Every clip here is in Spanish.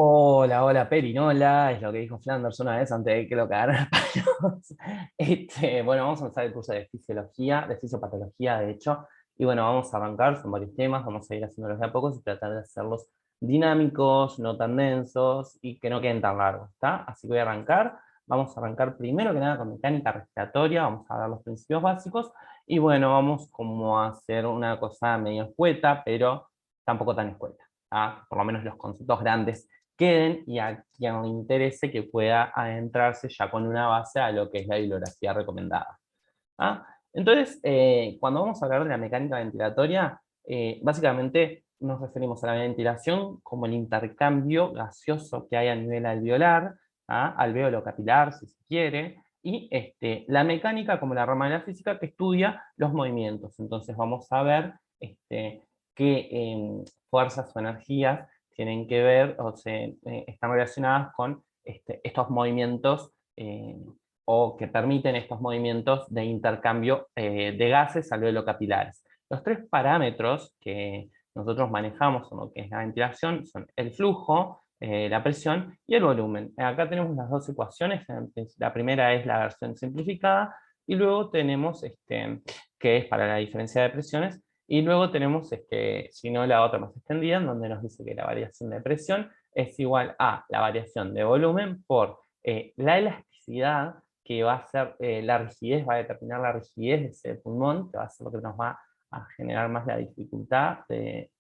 Hola, hola, Perinola, es lo que dijo Flanders una vez antes de que lo cagaran a palos. Bueno, vamos a empezar el curso de fisiología, de fisiopatología, de hecho, y bueno, vamos a arrancar, son varios temas, vamos a ir haciéndolos de a pocos y tratar de hacerlos dinámicos, no tan densos y que no queden tan largos, ¿está? Así que voy a arrancar, vamos a arrancar primero que nada con mecánica respiratoria, vamos a ver los principios básicos, y bueno, vamos como a hacer una cosa medio escueta, pero tampoco tan escueta, ¿tá? Por lo menos los conceptos grandes queden y a quien le interese que pueda adentrarse ya con una base a lo que es la bibliografía recomendada. ¿Ah? Entonces, cuando vamos a hablar de la mecánica ventilatoria, básicamente nos referimos a la ventilación como el intercambio gaseoso que hay a nivel alveolar, ¿ah? Alvéolo capilar, si se quiere, y la mecánica como la rama de la física que estudia los movimientos. Entonces vamos a ver qué fuerzas o energías tienen que ver o están relacionadas con estos movimientos o que permiten estos movimientos de intercambio de gases alveolo-capilares. Los tres parámetros que nosotros manejamos en lo que es la ventilación son el flujo, la presión y el volumen. Acá tenemos las dos ecuaciones. La primera es la versión simplificada y luego tenemos que es para la diferencia de presiones, y luego tenemos, si no, la otra más extendida, en donde nos dice que la variación de presión es igual a la variación de volumen por la elasticidad, que va a ser la rigidez, va a determinar la rigidez de ese pulmón, que va a ser lo que nos va a generar más la dificultad de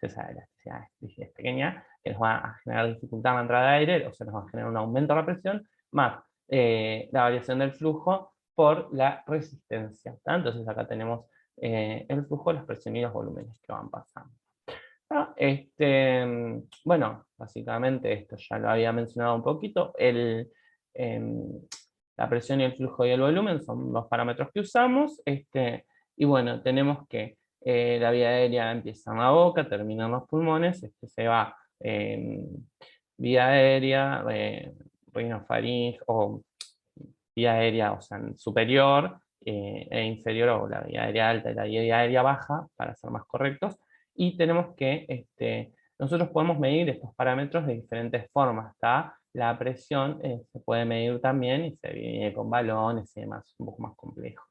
esa elasticidad, rigidez pequeña, que nos va a generar dificultad en la entrada de aire, o sea, nos va a generar un aumento de la presión, más la variación del flujo por la resistencia, ¿tá? Entonces acá tenemos el flujo, las presiones y los volúmenes que van pasando. Bueno, básicamente esto ya lo había mencionado un poquito. Em, la presión y el flujo y el volumen son los parámetros que usamos. Y bueno, tenemos que la vía aérea empieza en la boca, termina en los pulmones, se va vía aérea, rinofaringe o vía aérea, o sea, superior e inferior, o la vía aérea alta y la vía aérea baja, para ser más correctos, y tenemos que, nosotros podemos medir estos parámetros de diferentes formas, ¿tá? La presión se puede medir también y se mide con balones y demás, un poco más complejo.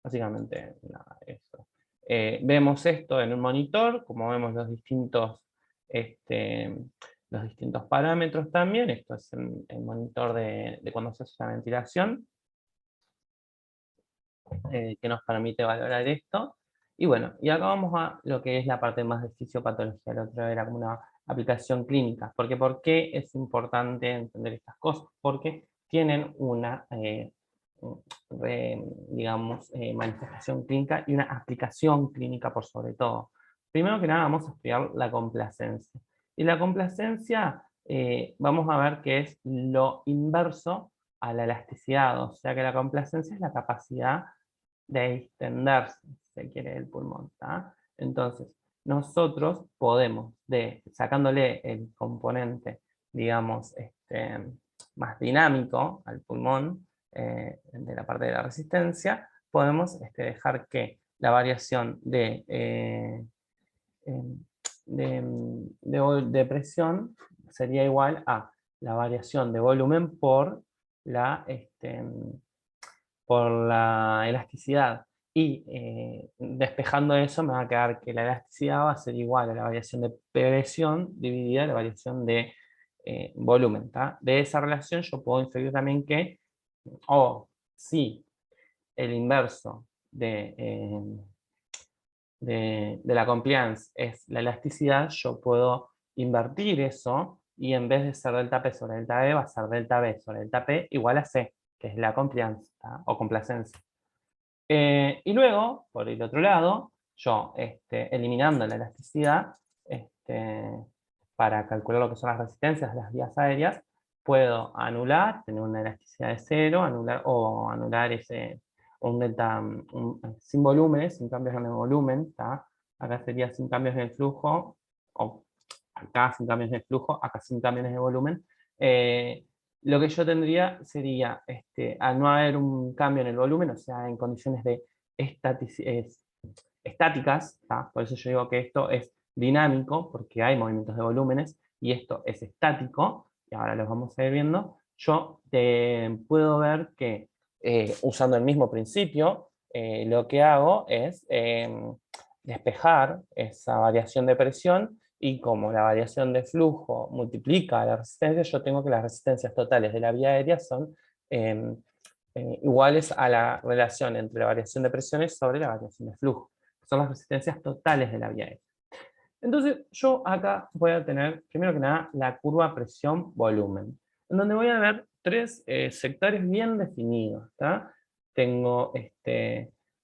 Básicamente, nada, eso. Vemos esto en un monitor, como vemos este, los distintos parámetros también. Esto es el monitor de cuando se hace la ventilación, que nos permite valorar esto. Y bueno, y acá vamos a lo que es la parte más de fisiopatología. El otro era como una aplicación clínica. Porque ¿por qué es importante entender estas cosas? Porque tienen una, digamos, manifestación clínica y una aplicación clínica por sobre todo. Primero que nada vamos a estudiar la complacencia. Y la complacencia vamos a ver que es lo inverso a la elasticidad, o sea que la complacencia es la capacidad de extenderse, si se quiere, el pulmón, ¿tá? Entonces, nosotros podemos, sacándole el componente, digamos, más dinámico al pulmón, de la parte de la resistencia, podemos dejar que la variación em, de presión sería igual a la variación de volumen por la elasticidad. Y despejando eso, me va a quedar que la elasticidad va a ser igual a la variación de presión dividida la variación de volumen, ¿tá? De esa relación yo puedo inferir también que, o si el inverso de la compliance es la elasticidad, yo puedo invertir eso y en vez de ser delta P sobre delta B, va a ser delta B sobre delta P igual a C, que es la compliance, ¿tá? O complacencia. Y luego, por el otro lado, yo eliminando la elasticidad, para calcular lo que son las resistencias de las vías aéreas, puedo anular, tener una elasticidad de cero, anular un delta sin volúmenes, sin cambios en el volumen, ¿tá? Acá sería sin cambios en el flujo, o acá sin cambios en el flujo, acá sin cambios en el volumen. Lo que yo tendría sería, al no haber un cambio en el volumen, o sea, en condiciones de estáticas, ¿tá? Por eso yo digo que esto es dinámico, porque hay movimientos de volúmenes, y esto es estático, y ahora los vamos a ir viendo, yo puedo ver que usando el mismo principio, lo que hago es despejar esa variación de presión, y como la variación de flujo multiplica la resistencia, yo tengo que las resistencias totales de la vía aérea son iguales a la relación entre la variación de presiones sobre la variación de flujo. Son las resistencias totales de la vía aérea. Entonces, yo acá voy a tener, primero que nada, la curva presión-volumen, en donde voy a ver tres sectores bien definidos. ¿Tá? Tengo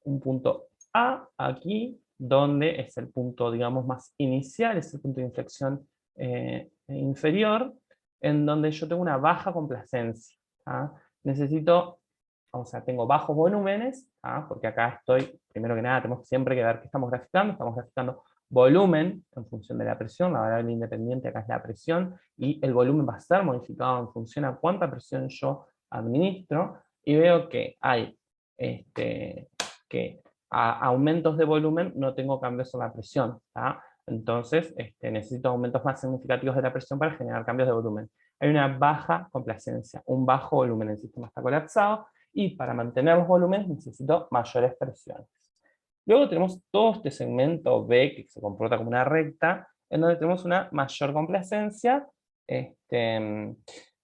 un punto A aquí, donde es el punto, digamos, más inicial, es el punto de inflexión inferior, en donde yo tengo una baja complacencia. ¿Tá? Necesito, o sea, tengo bajos volúmenes, ¿tá? Porque acá estoy, primero que nada, tenemos siempre que ver qué estamos graficando volumen en función de la presión, la variable independiente acá es la presión, y el volumen va a ser modificado en función a cuánta presión yo administro, y veo que hay que a aumentos de volumen no tengo cambios en la presión, ¿tá? Entonces necesito aumentos más significativos de la presión para generar cambios de volumen. Hay una baja complacencia, un bajo volumen, el sistema está colapsado, y para mantener los volúmenes necesito mayores presiones. Luego tenemos todo este segmento B que se comporta como una recta, en donde tenemos una mayor complacencia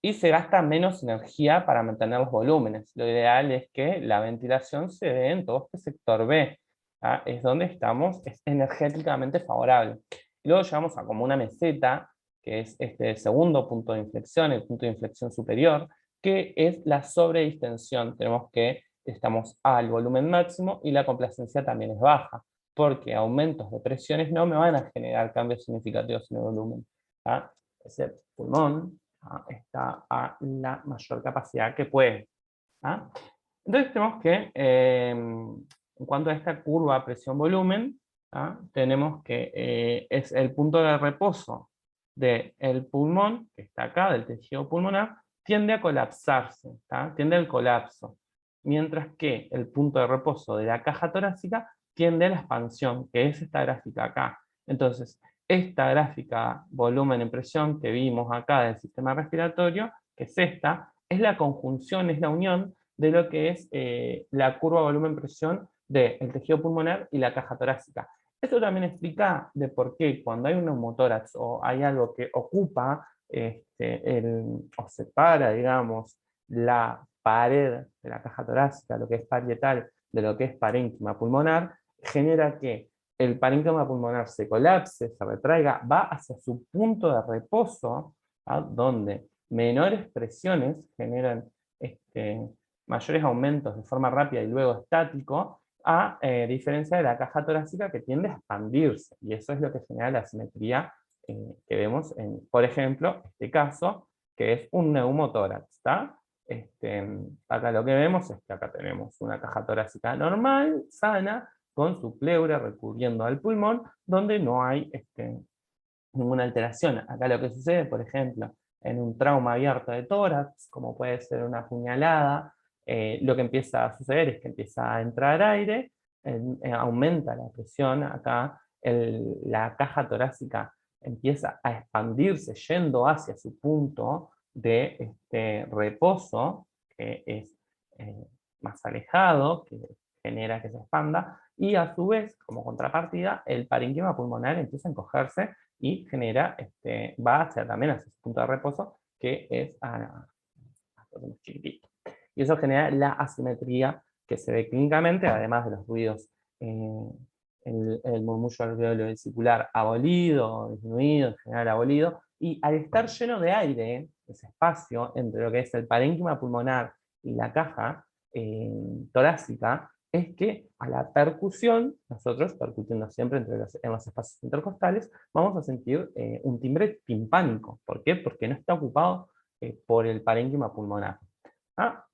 y se gasta menos energía para mantener los volúmenes. Lo ideal es que la ventilación se dé en todo este sector B. ¿Ah? Es donde estamos, es energéticamente favorable. Y luego llegamos a como una meseta, que es este segundo punto de inflexión, el punto de inflexión superior, que es la sobredistensión. Tenemos que estamos al volumen máximo y la complacencia también es baja, porque aumentos de presiones no me van a generar cambios significativos en el volumen. ¿Ah? Ese pulmón está a la mayor capacidad que puede. ¿Ah? Entonces tenemos que, en cuanto a esta curva presión-volumen, tenemos que es el punto de reposo del pulmón, que está acá, del tejido pulmonar, tiende a colapsarse, tiende al colapso, mientras que el punto de reposo de la caja torácica tiende a la expansión, que es esta gráfica acá. Entonces, esta gráfica volumen en presión que vimos acá del sistema respiratorio, que es esta, es la conjunción, es la unión de lo que es la curva volumen-presión del tejido pulmonar y la caja torácica. Esto también explica de por qué cuando hay un neumotórax o hay algo que ocupa o separa, digamos, la pared de la caja torácica, lo que es parietal, de lo que es parénquima pulmonar, genera que el parénquima pulmonar se colapse, se retraiga, va hacia su punto de reposo, donde menores presiones generan mayores aumentos de forma rápida y luego estático, a diferencia de la caja torácica que tiende a expandirse, y eso es lo que genera la asimetría que vemos en, por ejemplo, este caso, que es un neumotórax. ¿Está? Acá lo que vemos es que acá tenemos una caja torácica normal, sana, con su pleura recurriendo al pulmón, donde no hay ninguna alteración. Acá lo que sucede, por ejemplo, en un trauma abierto de tórax, como puede ser una puñalada, lo que empieza a suceder es que empieza a entrar aire, aumenta la presión, acá la caja torácica empieza a expandirse yendo hacia su punto de reposo, que es más alejado, que genera que se expanda, y a su vez, como contrapartida, el parénquima pulmonar empieza a encogerse y genera, va hacia, también hacia su punto de reposo, que es chiquitito. Y eso genera la asimetría que se ve clínicamente, además de los ruidos, el murmullo alveolo vesicular abolido, disminuido, en general abolido, y al estar lleno de aire, ese espacio entre lo que es el parénquima pulmonar y la caja torácica, es que a la percusión, nosotros percutiendo siempre en los espacios intercostales, vamos a sentir un timbre timpánico. ¿Por qué? Porque no está ocupado por el parénquima pulmonar. ¿Ah?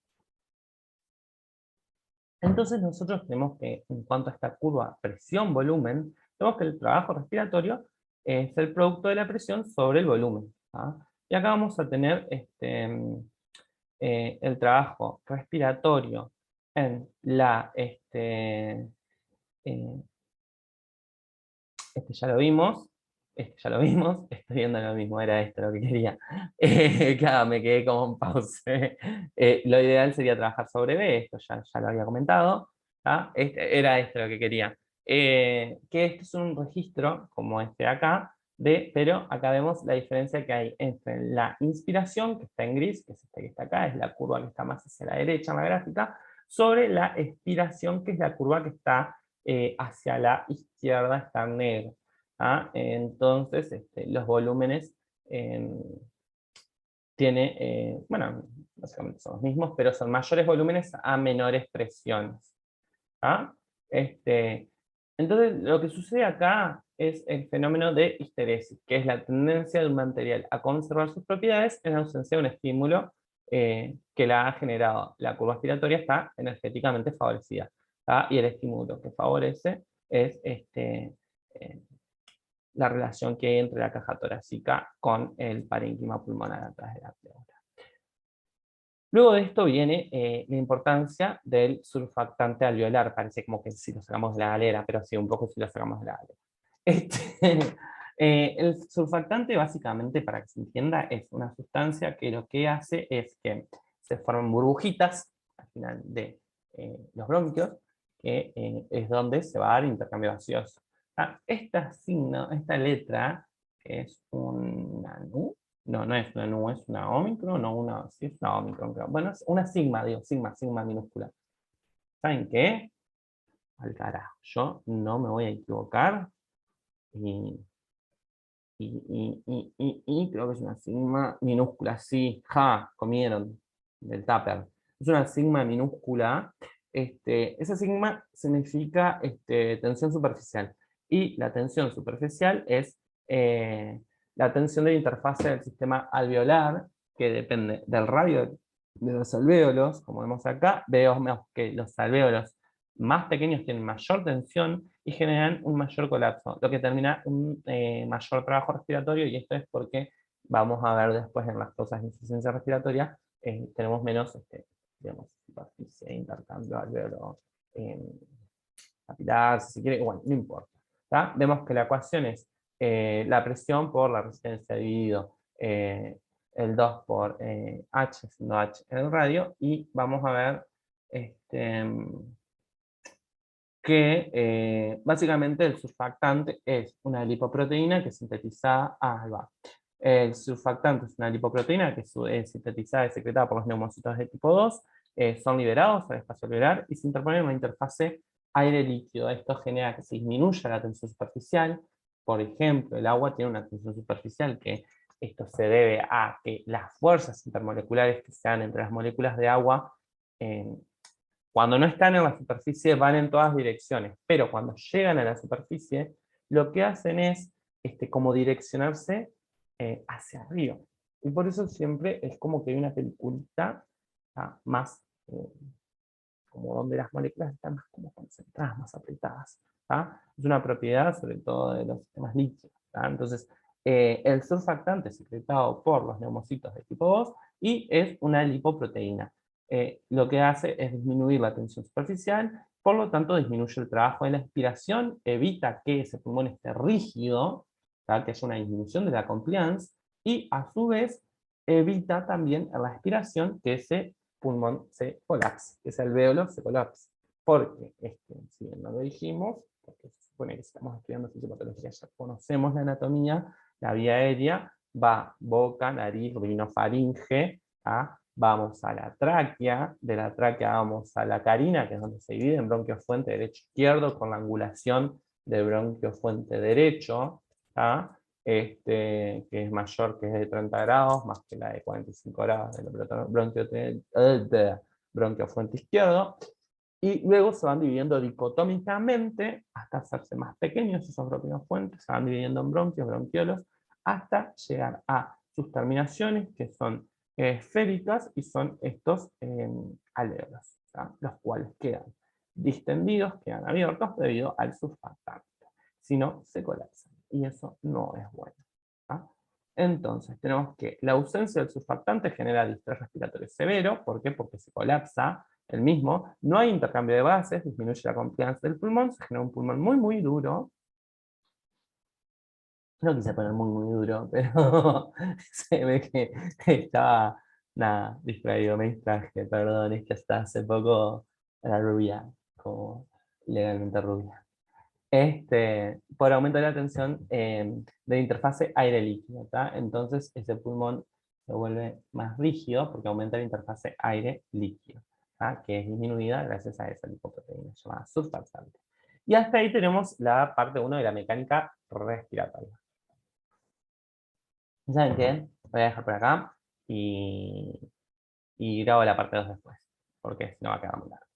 Entonces nosotros tenemos que, en cuanto a esta curva presión-volumen, tenemos que el trabajo respiratorio es el producto de la presión sobre el volumen. Y acá vamos a tener el trabajo respiratorio en la, ya lo vimos, ya lo vimos, estoy viendo lo mismo, era esto lo que quería. Claro, me quedé como en pause. Lo ideal sería trabajar sobre B, esto ya lo había comentado. ¿Ah? Era esto lo que quería. Que este es un registro, como este de acá, pero acá vemos la diferencia que hay entre la inspiración, que está en gris, que es esta que está acá, es la curva que está más hacia la derecha en la gráfica, sobre la expiración, que es la curva que está hacia la izquierda, está en negro. ¿Ah? Entonces, los volúmenes tiene, bueno, básicamente son los mismos, pero son mayores volúmenes a menores presiones. ¿Ah? Entonces, lo que sucede acá es el fenómeno de histeresis, que es la tendencia de un material a conservar sus propiedades en ausencia de un estímulo que la ha generado. La curva aspiratoria está energéticamente favorecida. ¿Ah? Y el estímulo que favorece es eh, la relación que hay entre la caja torácica con el parénquima pulmonar atrás de la pleura. Luego de esto viene la importancia del surfactante alveolar. Parece como que si lo sacamos de la galera, pero sí, un poco si lo sacamos de la galera. El surfactante, básicamente, para que se entienda, es una sustancia que lo que hace es que se forman burbujitas al final de los bronquios, que es donde se va a dar intercambio gaseoso. Esta signo, esta letra, es una nu. No, no es una nu, es una omicron, no una, sí es una omicron, creo. Bueno, es una sigma, digo, sigma minúscula. ¿Saben qué? Al carajo, yo no me voy a equivocar y, creo que es una sigma minúscula, sí, comieron del tupper. Es una sigma minúscula. Esa sigma significa tensión superficial. Y la tensión superficial es la tensión de la interfase del sistema alveolar, que depende del radio de los alvéolos, como vemos acá. Vemos que los alvéolos más pequeños tienen mayor tensión y generan un mayor colapso, lo que termina un mayor trabajo respiratorio, y esto es porque vamos a ver después en las causas de insuficiencia respiratoria, tenemos menos digamos, superficie de intercambio alveolo capilar, si se quiere, bueno, no importa. ¿Tá? Vemos que la ecuación es la presión por la resistencia dividido el 2 por H, siendo H en el radio, y vamos a ver que básicamente el surfactante es una lipoproteína que sintetiza, el surfactante es una lipoproteína que es sintetizada y secretada por los neumocitos de tipo 2, son liberados al espacio alveolar y se interponen en una interfase aire-líquido. Esto genera que se disminuya la tensión superficial. Por ejemplo, el agua tiene una tensión superficial, que esto se debe a que las fuerzas intermoleculares que se dan entre las moléculas de agua cuando no están en la superficie van en todas direcciones, pero cuando llegan a la superficie, lo que hacen es como direccionarse hacia arriba. Y por eso siempre es como que hay una peliculita más, como donde las moléculas están más como concentradas, más apretadas. Es una propiedad sobre todo de los sistemas líquidos. Entonces, el surfactante es secretado por los neumocitos de tipo 2 y es una lipoproteína. Lo que hace es disminuir la tensión superficial, por lo tanto disminuye el trabajo de la expiración, evita que ese pulmón esté rígido, que haya una disminución de la compliance, y a su vez evita también en la expiración que ese pulmón se colapse, que ese alvéolo se colapse. Porque, si bien no lo dijimos, porque se supone que estamos estudiando fisiopatología, ya conocemos la anatomía, la vía aérea va boca, nariz, rinofaringe, vamos a la tráquea, de la tráquea vamos a la carina, que es donde se divide en bronquio fuente derecho-izquierdo, con la angulación del bronquio fuente derecho, que es mayor, que es de 30 grados, más que la de 45 grados del bronquio fuente izquierdo, y luego se van dividiendo dicotómicamente hasta hacerse más pequeños esos bronquios fuentes, se van dividiendo en bronquios, bronquiolos, hasta llegar a sus terminaciones, que son esféricas, y son estos alvéolos, los cuales quedan distendidos, quedan abiertos debido al surfactante. Si no, se colapsan, y eso no es bueno. Entonces, tenemos que la ausencia del surfactante genera distrés respiratorio severo. ¿Por qué? Porque se colapsa el mismo. No hay intercambio de bases, disminuye la confianza del pulmón, se genera un pulmón muy, muy duro. No quise poner muy duro, pero se ve que estaba, nada, distraído, me distraje, perdón, es que hasta hace poco era rubia, como legalmente rubia. Por aumento de la tensión de la interfase aire-líquido, ¿tá? Entonces ese pulmón se vuelve más rígido porque aumenta la interfase aire-líquido, ¿tá? Que es disminuida gracias a esa lipoproteína llamada surfactante. Y hasta ahí tenemos la parte uno de la mecánica respiratoria. ¿Saben qué? Voy a dejar por acá y grabo la parte 2 después, porque si no va a quedar muy largo.